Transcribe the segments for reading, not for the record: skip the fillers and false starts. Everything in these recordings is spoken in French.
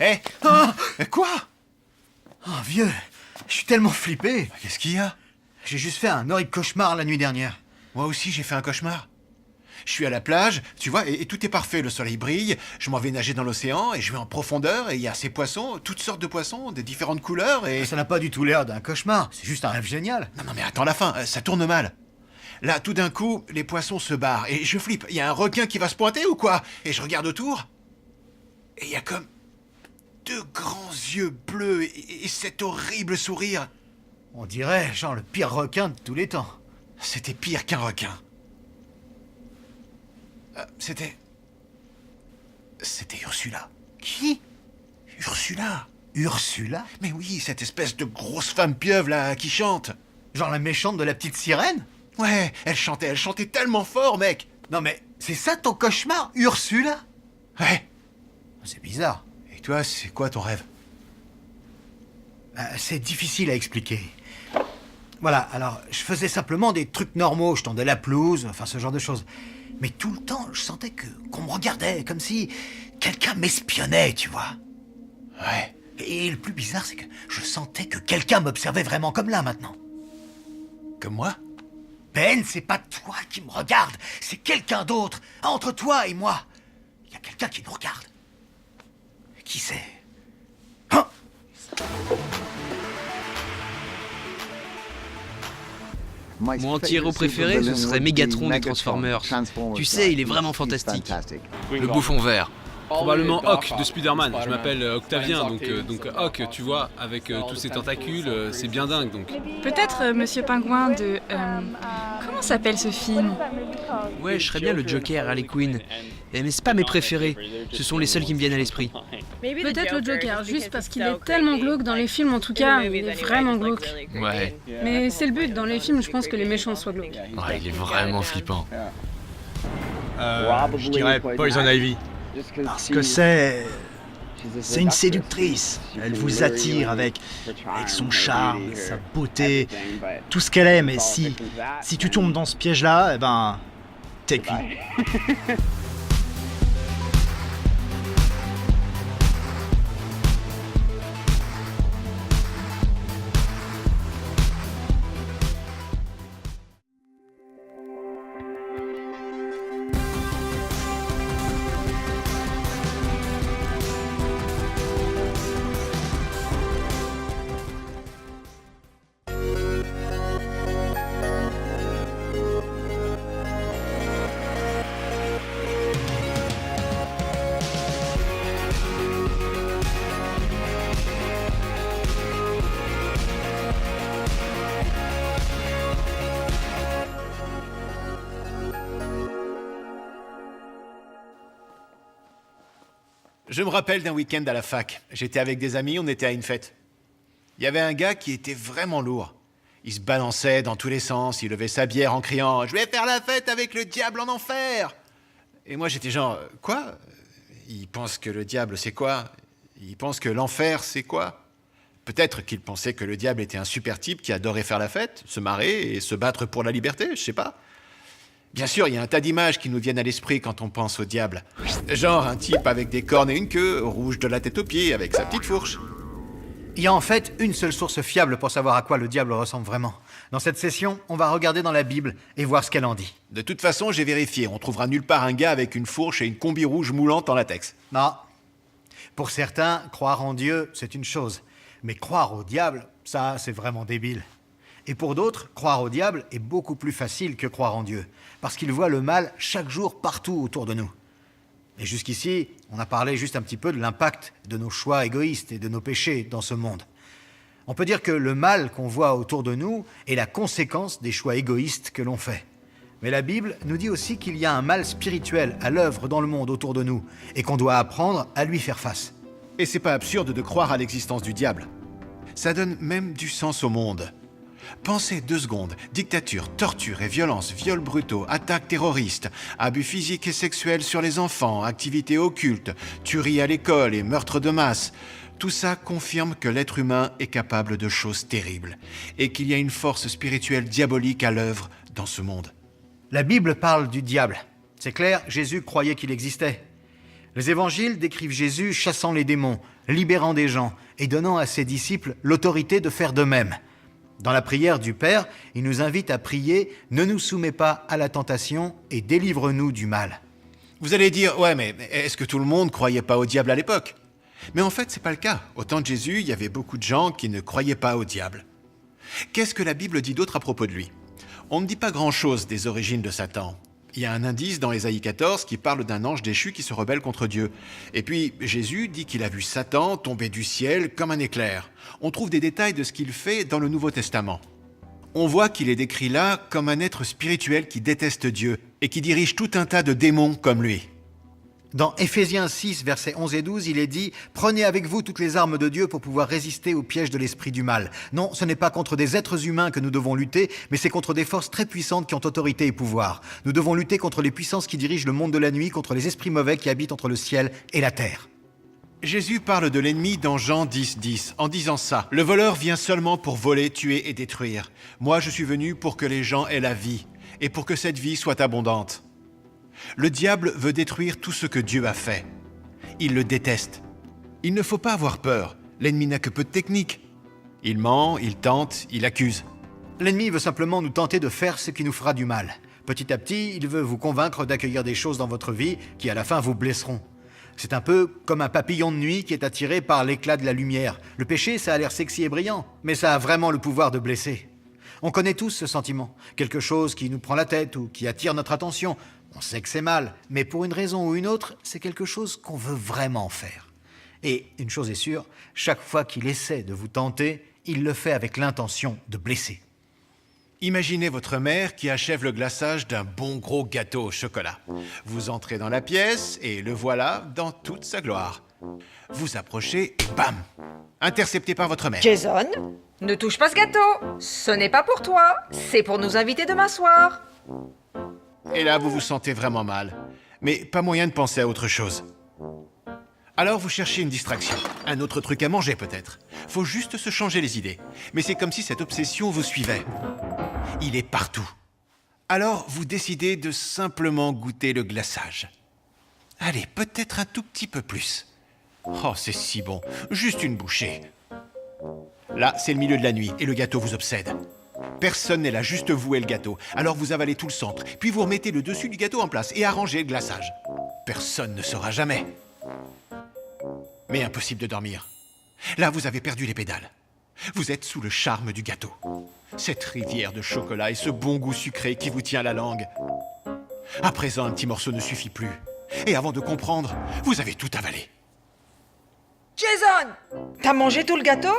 Hé Quoi? Oh, vieux, je suis tellement flippé. Qu'est-ce qu'il y a? J'ai juste fait un horrible cauchemar la nuit dernière. Moi aussi, j'ai fait un cauchemar. Je suis à la plage, tu vois, et tout est parfait. Le soleil brille, je m'en vais nager dans l'océan, et je vais en profondeur, et il y a ces poissons, toutes sortes de poissons, de différentes couleurs, et... Ça n'a pas du tout l'air d'un cauchemar, c'est juste un rêve génial. Non, mais attends la fin, ça tourne mal. Là, tout d'un coup, les poissons se barrent, et je flippe. Il y a un requin qui va se pointer ou quoi? Et je regarde autour, et il y a comme deux grands yeux bleus, et cet horrible sourire. On dirait, genre, le pire requin de tous les temps. C'était pire qu'un requin. C'était Ursula. Qui? Ursula. Ursula? Mais oui, cette espèce de grosse femme pieuvre, là, qui chante. Genre la méchante de la petite sirène? Ouais, elle chantait tellement fort, mec. Non mais, c'est ça ton cauchemar, Ursula? Ouais. C'est bizarre. Et toi, c'est quoi ton rêve? C'est difficile à expliquer. Voilà, alors, je faisais simplement des trucs normaux, je tendais la pelouse, enfin ce genre de choses. Mais tout le temps, je sentais qu'on me regardait, comme si quelqu'un m'espionnait, tu vois. Ouais. Et le plus bizarre, c'est que je sentais que quelqu'un m'observait vraiment comme là, maintenant. Comme moi? Ben, c'est pas toi qui me regarde, c'est quelqu'un d'autre, entre toi et moi. Il y a quelqu'un qui nous regarde. Qui c'est? Hein? Mon anti-héros préféré, ce serait Megatron des Transformers. Tu sais, il est vraiment fantastique. Le bouffon vert. Probablement Hawk de Spider-Man. Je m'appelle Octavien, donc Hawk, tu vois, avec tous ses tentacules, c'est bien dingue, donc. Peut-être Monsieur Pingouin de... comment s'appelle ce film? Ouais, je serais bien le Joker, Harley Quinn. Mais c'est pas mes préférés. Ce sont les seuls qui me viennent à l'esprit. Peut-être le Joker, juste parce qu'il est tellement glauque dans les films, en tout cas, il est vraiment glauque. Ouais. Mais c'est le but, dans les films, je pense que les méchants soient glauques. Ouais, il est vraiment flippant. Je dirais Poison Ivy. Parce que c'est une séductrice. Elle vous attire avec son charme, sa beauté, tout ce qu'elle aime. Et si tu tombes dans ce piège-là, eh ben, t'es cuit. Je me rappelle d'un week-end à la fac. J'étais avec des amis, on était à une fête. Il y avait un gars qui était vraiment lourd. Il se balançait dans tous les sens, il levait sa bière en criant « Je vais faire la fête avec le diable en enfer !» Et moi j'étais genre « Quoi ? Il pense que le diable c'est quoi ? Il pense que l'enfer c'est quoi ?» Peut-être qu'il pensait que le diable était un super type qui adorait faire la fête, se marrer et se battre pour la liberté, je sais pas. Bien sûr, il y a un tas d'images qui nous viennent à l'esprit quand on pense au diable. Genre un type avec des cornes et une queue, rouge de la tête aux pieds, avec sa petite fourche. Il y a en fait une seule source fiable pour savoir à quoi le diable ressemble vraiment. Dans cette session, on va regarder dans la Bible et voir ce qu'elle en dit. De toute façon, j'ai vérifié, on trouvera nulle part un gars avec une fourche et une combi rouge moulante en latex. Non. Pour certains, croire en Dieu, c'est une chose. Mais croire au diable, ça, c'est vraiment débile. Et pour d'autres, croire au diable est beaucoup plus facile que croire en Dieu, parce qu'il voit le mal chaque jour partout autour de nous. Et jusqu'ici, on a parlé juste un petit peu de l'impact de nos choix égoïstes et de nos péchés dans ce monde. On peut dire que le mal qu'on voit autour de nous est la conséquence des choix égoïstes que l'on fait. Mais la Bible nous dit aussi qu'il y a un mal spirituel à l'œuvre dans le monde autour de nous, et qu'on doit apprendre à lui faire face. Et c'est pas absurde de croire à l'existence du diable. Ça donne même du sens au monde. Pensez 2 secondes. Dictature, torture et violence, viols brutaux, attaques terroristes, abus physiques et sexuels sur les enfants, activités occultes, tueries à l'école et meurtres de masse. Tout ça confirme que l'être humain est capable de choses terribles et qu'il y a une force spirituelle diabolique à l'œuvre dans ce monde. La Bible parle du diable. C'est clair, Jésus croyait qu'il existait. Les évangiles décrivent Jésus chassant les démons, libérant des gens et donnant à ses disciples l'autorité de faire de même. Dans la prière du Père, il nous invite à prier « Ne nous soumets pas à la tentation et délivre-nous du mal ». Vous allez dire, ouais, mais est-ce que tout le monde croyait pas au diable à l'époque? Mais en fait, c'est pas le cas. Au temps de Jésus, il y avait beaucoup de gens qui ne croyaient pas au diable. Qu'est-ce que la Bible dit d'autre à propos de lui? On ne dit pas grand-chose des origines de Satan. Il y a un indice dans Ésaïe 14 qui parle d'un ange déchu qui se rebelle contre Dieu. Et puis, Jésus dit qu'il a vu Satan tomber du ciel comme un éclair. On trouve des détails de ce qu'il fait dans le Nouveau Testament. On voit qu'il est décrit là comme un être spirituel qui déteste Dieu et qui dirige tout un tas de démons comme lui. Dans Éphésiens 6, versets 11 et 12, il est dit « Prenez avec vous toutes les armes de Dieu pour pouvoir résister au piège de l'esprit du mal. Non, ce n'est pas contre des êtres humains que nous devons lutter, mais c'est contre des forces très puissantes qui ont autorité et pouvoir. Nous devons lutter contre les puissances qui dirigent le monde de la nuit, contre les esprits mauvais qui habitent entre le ciel et la terre. » Jésus parle de l'ennemi dans Jean 10, 10, en disant ça. « Le voleur vient seulement pour voler, tuer et détruire. Moi, je suis venu pour que les gens aient la vie, et pour que cette vie soit abondante. » Le diable veut détruire tout ce que Dieu a fait. Il le déteste. Il ne faut pas avoir peur. L'ennemi n'a que peu de technique. Il ment, il tente, il accuse. L'ennemi veut simplement nous tenter de faire ce qui nous fera du mal. Petit à petit, il veut vous convaincre d'accueillir des choses dans votre vie qui, à la fin, vous blesseront. C'est un peu comme un papillon de nuit qui est attiré par l'éclat de la lumière. Le péché, ça a l'air sexy et brillant, mais ça a vraiment le pouvoir de blesser. On connaît tous ce sentiment. Quelque chose qui nous prend la tête ou qui attire notre attention. On sait que c'est mal, mais pour une raison ou une autre, c'est quelque chose qu'on veut vraiment faire. Et une chose est sûre, chaque fois qu'il essaie de vous tenter, il le fait avec l'intention de blesser. Imaginez votre mère qui achève le glaçage d'un bon gros gâteau au chocolat. Vous entrez dans la pièce et le voilà dans toute sa gloire. Vous approchez et bam! Intercepté par votre mère. Jason, ne touche pas ce gâteau. Ce n'est pas pour toi, c'est pour nous inviter demain soir. Et là, vous vous sentez vraiment mal. Mais pas moyen de penser à autre chose. Alors vous cherchez une distraction. Un autre truc à manger peut-être. Faut juste se changer les idées. Mais c'est comme si cette obsession vous suivait. Il est partout. Alors vous décidez de simplement goûter le glaçage. Allez, peut-être un tout petit peu plus. Oh, c'est si bon. Juste une bouchée. Là, c'est le milieu de la nuit et le gâteau vous obsède. Personne n'est là, juste vous et le gâteau. Alors vous avalez tout le centre, puis vous remettez le dessus du gâteau en place et arrangez le glaçage. Personne ne saura jamais. Mais impossible de dormir. Là, vous avez perdu les pédales. Vous êtes sous le charme du gâteau. Cette rivière de chocolat et ce bon goût sucré qui vous tient à la langue. À présent, un petit morceau ne suffit plus. Et avant de comprendre, vous avez tout avalé. Jason, t'as mangé tout le gâteau?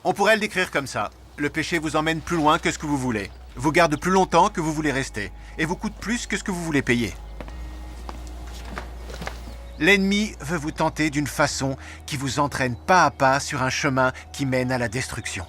On pourrait le décrire comme ça. Le péché vous emmène plus loin que ce que vous voulez, vous garde plus longtemps que vous voulez rester, et vous coûte plus que ce que vous voulez payer. L'ennemi veut vous tenter d'une façon qui vous entraîne pas à pas sur un chemin qui mène à la destruction.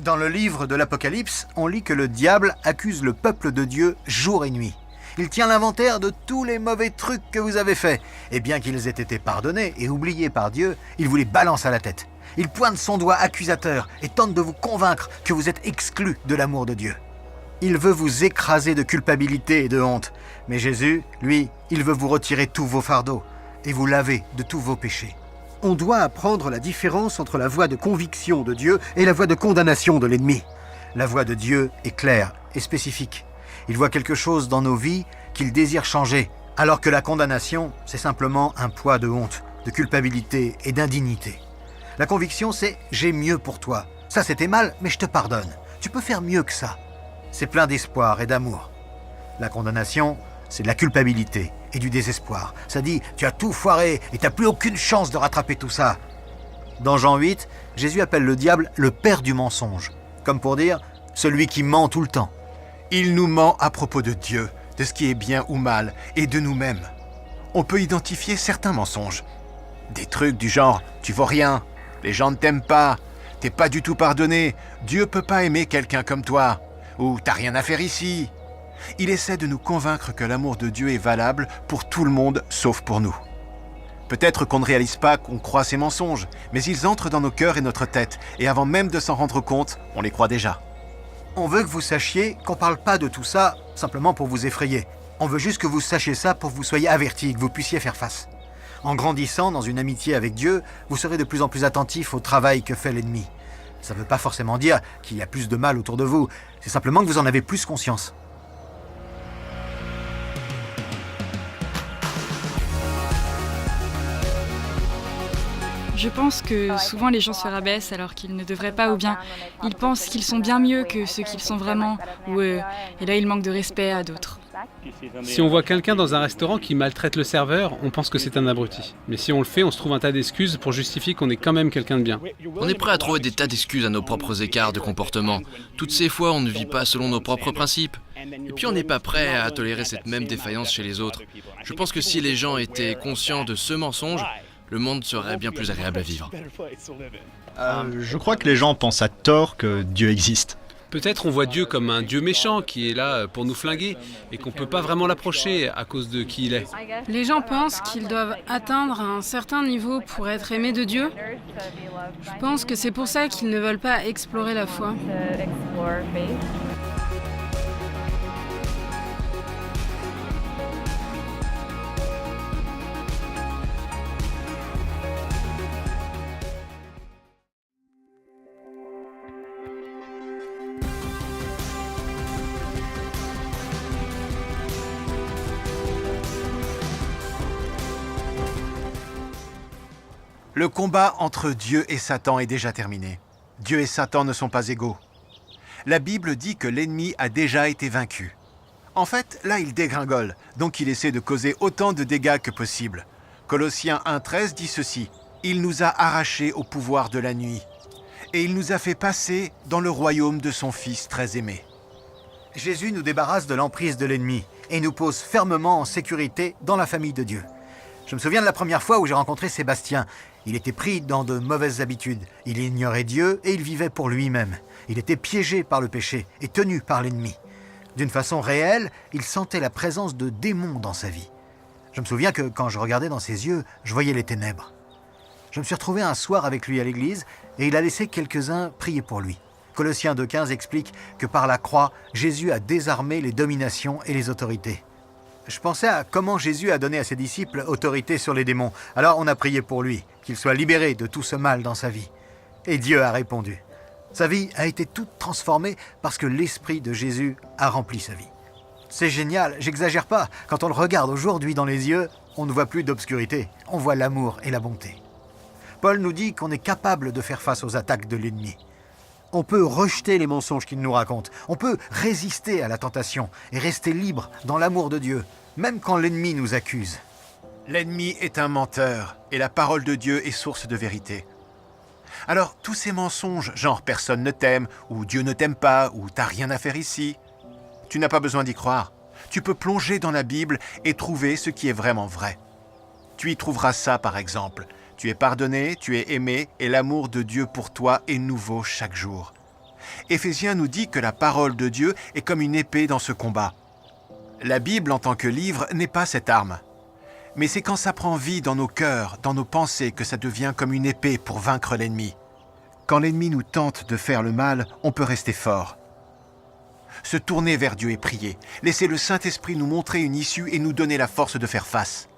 Dans le livre de l'Apocalypse, on lit que le diable accuse le peuple de Dieu jour et nuit. Il tient l'inventaire de tous les mauvais trucs que vous avez faits. Et bien qu'ils aient été pardonnés et oubliés par Dieu, il vous les balance à la tête. Il pointe son doigt accusateur et tente de vous convaincre que vous êtes exclus de l'amour de Dieu. Il veut vous écraser de culpabilité et de honte. Mais Jésus, lui, il veut vous retirer tous vos fardeaux et vous laver de tous vos péchés. On doit apprendre la différence entre la voix de conviction de Dieu et la voix de condamnation de l'ennemi. La voix de Dieu est claire et spécifique. Il voit quelque chose dans nos vies qu'il désire changer, alors que la condamnation, c'est simplement un poids de honte, de culpabilité et d'indignité. La conviction, c'est « j'ai mieux pour toi ». Ça, c'était mal, mais je te pardonne. Tu peux faire mieux que ça. C'est plein d'espoir et d'amour. La condamnation, c'est de la culpabilité et du désespoir. Ça dit « tu as tout foiré et t'as plus aucune chance de rattraper tout ça ». Dans Jean 8, Jésus appelle le diable le père du mensonge, comme pour dire « celui qui ment tout le temps ». Il nous ment à propos de Dieu, de ce qui est bien ou mal, et de nous-mêmes. On peut identifier certains mensonges. Des trucs du genre « tu vaux rien »,« les gens ne t'aiment pas »,« t'es pas du tout pardonné »,« Dieu peut pas aimer quelqu'un comme toi », ou « t'as rien à faire ici ». Il essaie de nous convaincre que l'amour de Dieu est valable pour tout le monde, sauf pour nous. Peut-être qu'on ne réalise pas qu'on croit ces mensonges, mais ils entrent dans nos cœurs et notre tête, et avant même de s'en rendre compte, on les croit déjà. On veut que vous sachiez qu'on parle pas de tout ça simplement pour vous effrayer. On veut juste que vous sachiez ça pour que vous soyez avertis, que vous puissiez faire face. En grandissant dans une amitié avec Dieu, vous serez de plus en plus attentif au travail que fait l'ennemi. Ça ne veut pas forcément dire qu'il y a plus de mal autour de vous, c'est simplement que vous en avez plus conscience. Je pense que souvent les gens se rabaissent alors qu'ils ne devraient pas, ou bien ils pensent qu'ils sont bien mieux que ce qu'ils sont vraiment, et là ils manquent de respect à d'autres. Si on voit quelqu'un dans un restaurant qui maltraite le serveur, on pense que c'est un abruti. Mais si on le fait, on se trouve un tas d'excuses pour justifier qu'on est quand même quelqu'un de bien. On est prêt à trouver des tas d'excuses à nos propres écarts de comportement. Toutes ces fois, on ne vit pas selon nos propres principes. Et puis on n'est pas prêt à tolérer cette même défaillance chez les autres. Je pense que si les gens étaient conscients de ce mensonge, le monde serait bien plus agréable à vivre. Je crois que les gens pensent à tort que Dieu existe. Peut-être on voit Dieu comme un Dieu méchant qui est là pour nous flinguer et qu'on ne peut pas vraiment l'approcher à cause de qui il est. Les gens pensent qu'ils doivent atteindre un certain niveau pour être aimés de Dieu. Je pense que c'est pour ça qu'ils ne veulent pas explorer la foi. Le combat entre Dieu et Satan est déjà terminé. Dieu et Satan ne sont pas égaux. La Bible dit que l'ennemi a déjà été vaincu. En fait, là, il dégringole, donc il essaie de causer autant de dégâts que possible. Colossiens 1,13 dit ceci: « Il nous a arrachés au pouvoir de la nuit, et il nous a fait passer dans le royaume de son Fils très aimé. » Jésus nous débarrasse de l'emprise de l'ennemi et nous pose fermement en sécurité dans la famille de Dieu. Je me souviens de la première fois où j'ai rencontré Sébastien. Il était pris dans de mauvaises habitudes. Il ignorait Dieu et il vivait pour lui-même. Il était piégé par le péché et tenu par l'ennemi. D'une façon réelle, il sentait la présence de démons dans sa vie. Je me souviens que quand je regardais dans ses yeux, je voyais les ténèbres. Je me suis retrouvé un soir avec lui à l'église et il a laissé quelques-uns prier pour lui. Colossiens 2,15 explique que par la croix, Jésus a désarmé les dominations et les autorités. Je pensais à comment Jésus a donné à ses disciples autorité sur les démons. Alors on a prié pour lui, qu'il soit libéré de tout ce mal dans sa vie. Et Dieu a répondu. Sa vie a été toute transformée parce que l'Esprit de Jésus a rempli sa vie. C'est génial, j'exagère pas. Quand on le regarde aujourd'hui dans les yeux, on ne voit plus d'obscurité. On voit l'amour et la bonté. Paul nous dit qu'on est capable de faire face aux attaques de l'ennemi. On peut rejeter les mensonges qu'il nous raconte. On peut résister à la tentation et rester libre dans l'amour de Dieu, même quand l'ennemi nous accuse. L'ennemi est un menteur et la parole de Dieu est source de vérité. Alors, tous ces mensonges, genre personne ne t'aime, ou Dieu ne t'aime pas, ou t'as rien à faire ici, tu n'as pas besoin d'y croire. Tu peux plonger dans la Bible et trouver ce qui est vraiment vrai. Tu y trouveras ça, par exemple. Tu es pardonné, tu es aimé, et l'amour de Dieu pour toi est nouveau chaque jour. Éphésiens nous dit que la parole de Dieu est comme une épée dans ce combat. La Bible en tant que livre n'est pas cette arme. Mais c'est quand ça prend vie dans nos cœurs, dans nos pensées, que ça devient comme une épée pour vaincre l'ennemi. Quand l'ennemi nous tente de faire le mal, on peut rester fort. Se tourner vers Dieu et prier. Laisser le Saint-Esprit nous montrer une issue et nous donner la force de faire face.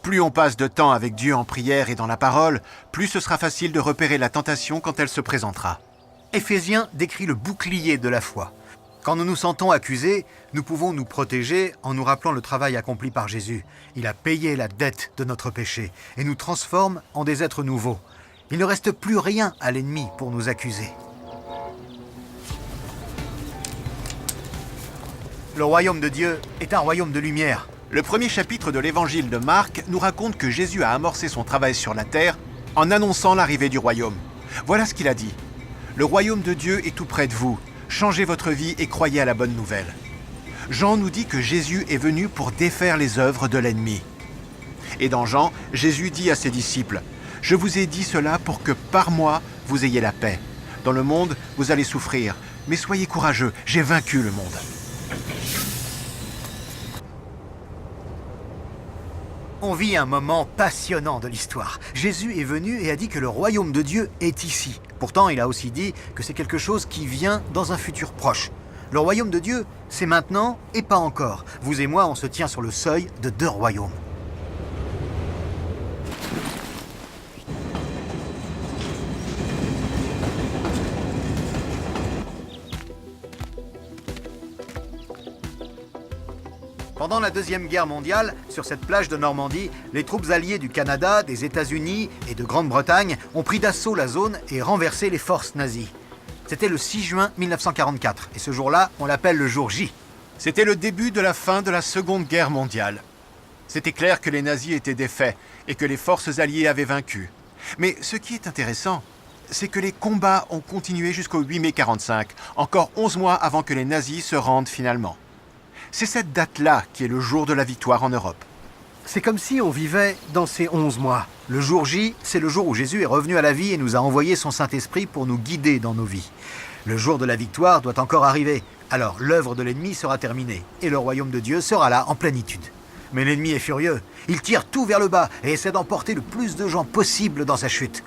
Plus on passe de temps avec Dieu en prière et dans la parole, plus ce sera facile de repérer la tentation quand elle se présentera. Éphésiens décrit le bouclier de la foi. Quand nous nous sentons accusés, nous pouvons nous protéger en nous rappelant le travail accompli par Jésus. Il a payé la dette de notre péché et nous transforme en des êtres nouveaux. Il ne reste plus rien à l'ennemi pour nous accuser. Le royaume de Dieu est un royaume de lumière. Le premier chapitre de l'évangile de Marc nous raconte que Jésus a amorcé son travail sur la terre en annonçant l'arrivée du royaume. Voilà ce qu'il a dit. « Le royaume de Dieu est tout près de vous. Changez votre vie et croyez à la bonne nouvelle. » Jean nous dit que Jésus est venu pour défaire les œuvres de l'ennemi. Et dans Jean, Jésus dit à ses disciples « Je vous ai dit cela pour que par moi, vous ayez la paix. Dans le monde, vous allez souffrir, mais soyez courageux, j'ai vaincu le monde. » On vit un moment passionnant de l'histoire. Jésus est venu et a dit que le royaume de Dieu est ici, Pourtant, il a aussi dit que c'est quelque chose qui vient dans un futur proche. Le royaume de Dieu, c'est maintenant et pas encore. Vous et moi, on se tient sur le seuil de 2 royaumes. Pendant la Deuxième Guerre mondiale, sur cette plage de Normandie, les troupes alliées du Canada, des États-Unis et de Grande-Bretagne ont pris d'assaut la zone et renversé les forces nazies. C'était le 6 juin 1944, et ce jour-là, on l'appelle le jour J. C'était le début de la fin de la Seconde Guerre mondiale. C'était clair que les nazis étaient défaits et que les forces alliées avaient vaincu. Mais ce qui est intéressant, c'est que les combats ont continué jusqu'au 8 mai 1945, encore 11 mois avant que les nazis se rendent finalement. C'est cette date-là qui est le jour de la victoire en Europe. C'est comme si on vivait dans ces 11 mois. Le jour J, c'est le jour où Jésus est revenu à la vie et nous a envoyé son Saint-Esprit pour nous guider dans nos vies. Le jour de la victoire doit encore arriver. Alors l'œuvre de l'ennemi sera terminée et le royaume de Dieu sera là en plénitude. Mais l'ennemi est furieux. Il tire tout vers le bas et essaie d'emporter le plus de gens possible dans sa chute.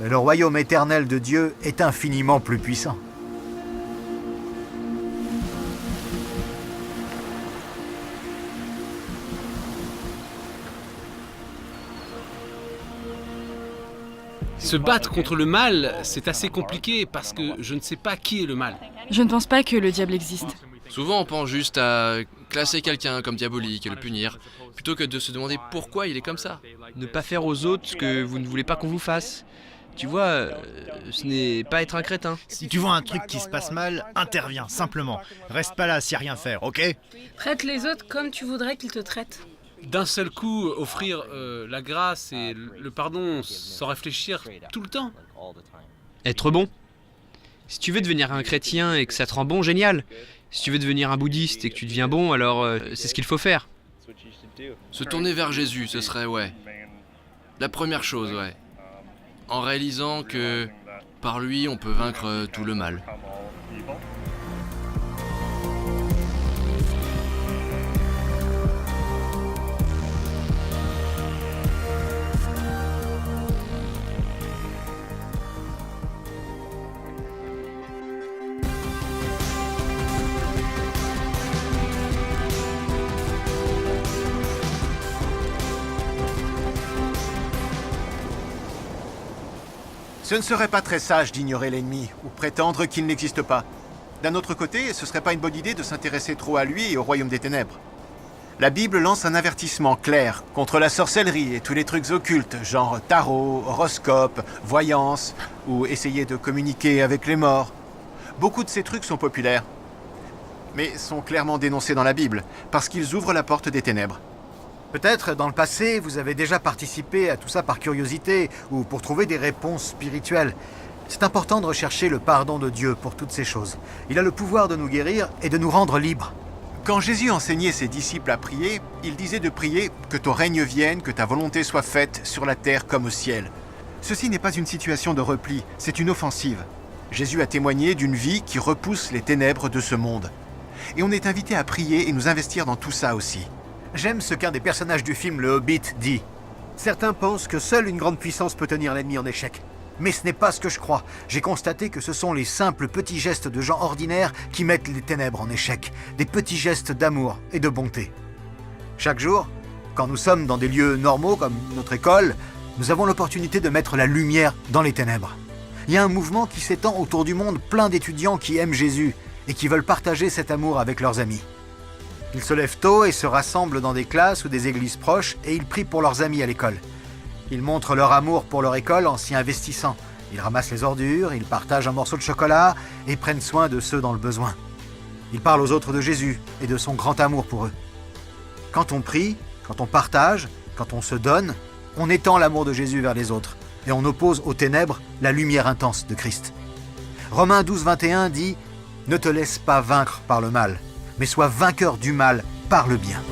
Mais le royaume éternel de Dieu est infiniment plus puissant. Se battre contre le mal, c'est assez compliqué parce que je ne sais pas qui est le mal. Je ne pense pas que le diable existe. Souvent, on pense juste à classer quelqu'un comme diabolique et le punir, plutôt que de se demander pourquoi il est comme ça. Ne pas faire aux autres ce que vous ne voulez pas qu'on vous fasse. Tu vois, ce n'est pas être un crétin. Si tu vois un truc qui se passe mal, interviens, simplement. Reste pas là si rien faire, ok? Traite les autres comme tu voudrais qu'ils te traitent. D'un seul coup, offrir la grâce et le pardon sans réfléchir tout le temps. Être bon. Si tu veux devenir un chrétien et que ça te rend bon, génial. Si tu veux devenir un bouddhiste et que tu deviens bon, alors c'est ce qu'il faut faire. Se tourner vers Jésus, ce serait, la première chose, En réalisant que par lui, on peut vaincre tout le mal. Ce ne serait pas très sage d'ignorer l'ennemi ou prétendre qu'il n'existe pas. D'un autre côté, ce serait pas une bonne idée de s'intéresser trop à lui et au royaume des ténèbres. La Bible lance un avertissement clair contre la sorcellerie et tous les trucs occultes, genre tarot, horoscope, voyance, ou essayer de communiquer avec les morts. Beaucoup de ces trucs sont populaires, mais sont clairement dénoncés dans la Bible, parce qu'ils ouvrent la porte des ténèbres. Peut-être, dans le passé, vous avez déjà participé à tout ça par curiosité ou pour trouver des réponses spirituelles. C'est important de rechercher le pardon de Dieu pour toutes ces choses. Il a le pouvoir de nous guérir et de nous rendre libres. Quand Jésus enseignait ses disciples à prier, il disait de prier « Que ton règne vienne, que ta volonté soit faite sur la terre comme au ciel ». Ceci n'est pas une situation de repli, c'est une offensive. Jésus a témoigné d'une vie qui repousse les ténèbres de ce monde. Et on est invité à prier et nous investir dans tout ça aussi. J'aime ce qu'un des personnages du film Le Hobbit dit. Certains pensent que seule une grande puissance peut tenir l'ennemi en échec. Mais ce n'est pas ce que je crois. J'ai constaté que ce sont les simples petits gestes de gens ordinaires qui mettent les ténèbres en échec. Des petits gestes d'amour et de bonté. Chaque jour, quand nous sommes dans des lieux normaux comme notre école, nous avons l'opportunité de mettre la lumière dans les ténèbres. Il y a un mouvement qui s'étend autour du monde, plein d'étudiants qui aiment Jésus et qui veulent partager cet amour avec leurs amis. Ils se lèvent tôt et se rassemblent dans des classes ou des églises proches et ils prient pour leurs amis à l'école. Ils montrent leur amour pour leur école en s'y investissant. Ils ramassent les ordures, ils partagent un morceau de chocolat et prennent soin de ceux dans le besoin. Ils parlent aux autres de Jésus et de son grand amour pour eux. Quand on prie, quand on partage, quand on se donne, on étend l'amour de Jésus vers les autres et on oppose aux ténèbres la lumière intense de Christ. Romains 12, 21 dit « Ne te laisse pas vaincre par le mal, mais sois vainqueur du mal par le bien ».